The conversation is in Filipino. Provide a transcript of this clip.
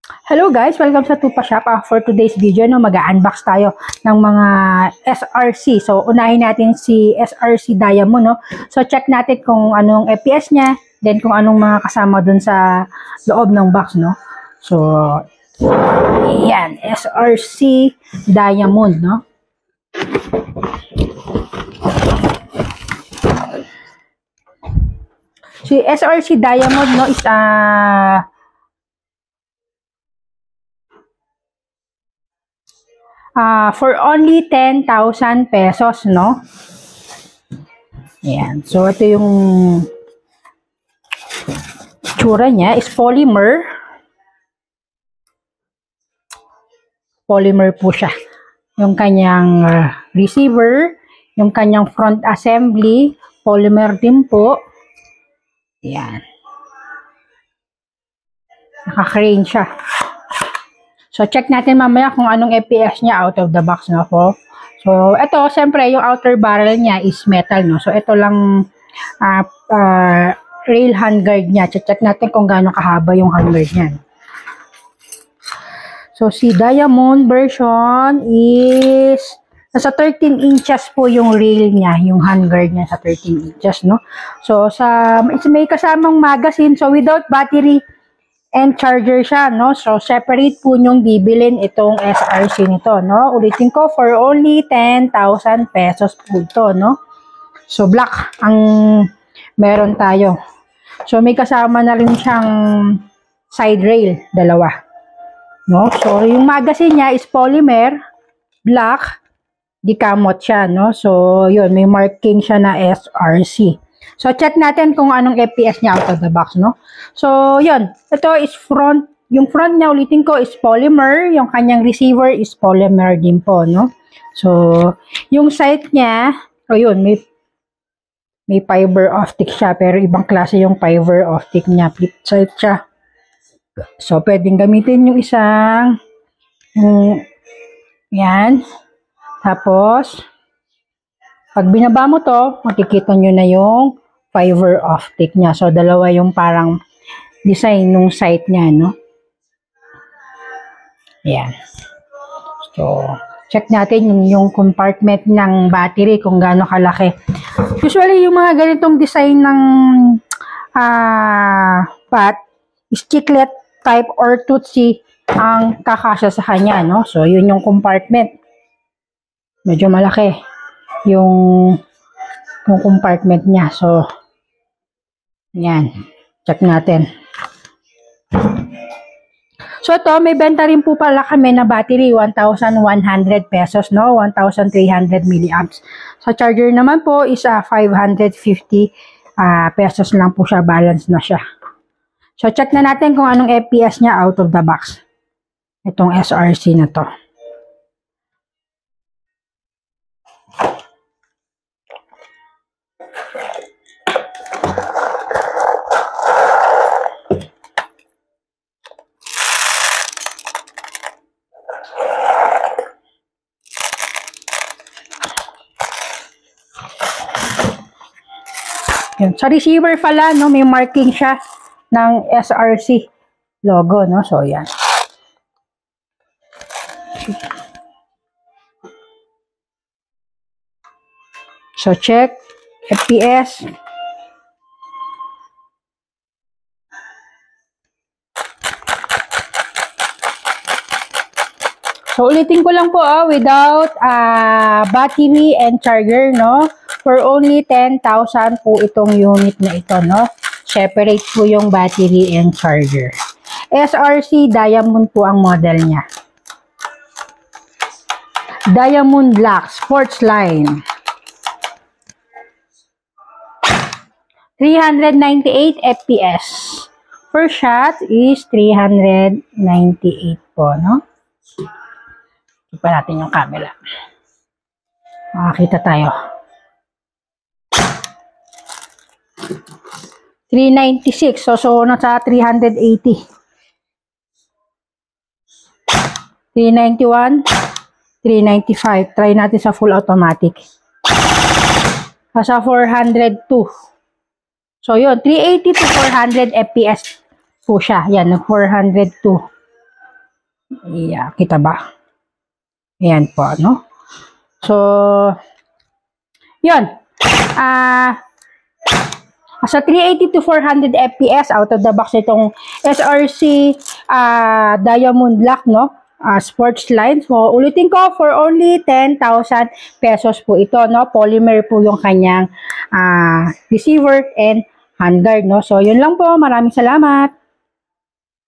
Hello guys! Welcome sa Tupa Shop. For today's video, mag-unbox tayo ng mga SRC. So, unahin natin si SRC Diamond. No? So, check natin kung anong FPS niya, then kung anong mga kasama dun sa loob ng box. No? So, yan. SRC Diamond. No? Si SRC Diamond no, is for only 10,000 pesos, no? Ayan. So, ito yung tsura niya is polymer. Polymer po siya. Yung kanyang receiver, yung kanyang front assembly, polymer din po. Ayan. Naka-crane siya. So, check natin mamaya kung anong FPS niya out of the box, no po. So, ito, siyempre, yung outer barrel niya is metal, no. So, ito lang rail handguard niya. Check natin kung gaano kahaba yung handguard niya. So, si Diamond version is nasa 13 inches po yung rail niya, yung handguard niya sa 13 inches, no. So, may kasamang magazine. So, without battery and charger siya, no? So, separate po nyong bibilin itong SRC nito, no? Ulitin ko, for only 10,000 pesos po ito, no? So, black ang meron tayo. So, may kasama na rin siyang side rail, dalawa. No? So, yung magazine niya is polymer, black, dikamot siya, no? So, yun, may marking siya na SRC. So, check natin kung anong FPS niya out of the box, no? So, yun. Ito is front. Yung front niya, ulitin ko, is polymer. Yung kanyang receiver is polymer din po, no? So, yung sight niya, yun, may fiber optic siya, pero ibang klase yung fiber optic niya. Flip sight siya. So, pwedeng gamitin yung isang, yan. Tapos, pag binaba mo to, makikita nyo na yung fiber optic niya. So, dalawa yung parang design nung sight niya, no? Ayan. So, check natin yung compartment ng battery kung gaano kalaki. Usually, yung mga ganitong design ng pot is chiclet type or Tootsie ang kakasya sa kanya, no? So, yun yung compartment. Medyo malaki yung compartment niya. So, yan. Check natin. So, ito, may benta rin po pala kami na battery, 1,100 pesos, no? 1,300 milliamps. Sa charger naman po is 550 pesos lang po siya. Balance na siya. So, check na natin kung anong FPS niya out of the box. Itong SRC na to. Yun. Sa receiver pala, no, may marking siya ng SRC logo, no? So, yan. So, check FPS. So, ulitin ko lang po, without battery and charger, no? For only 10,000 po itong unit na ito, no? Separate po yung battery and charger. SRC Diamond po ang model niya. Diamond Black Sports Line. 398 FPS. First shot is 398 po, no? Ipa natin yung camera. Makakita tayo. 396. So nasa 380. 391. 395. Try natin sa full automatic. Nasa 402. So, yun. 380 to 400 FPS po siya. Yan, 402. Yeah, kita ba? Ayan po, no? So, yun. Sa 380 to 400 FPS out of the box itong SRC Diamond Black, no? Sports line. So, ulitin ko, for only 10,000 pesos po ito, no? Polymer po yung kanyang receiver and handguard, no? So, yun lang po. Maraming salamat.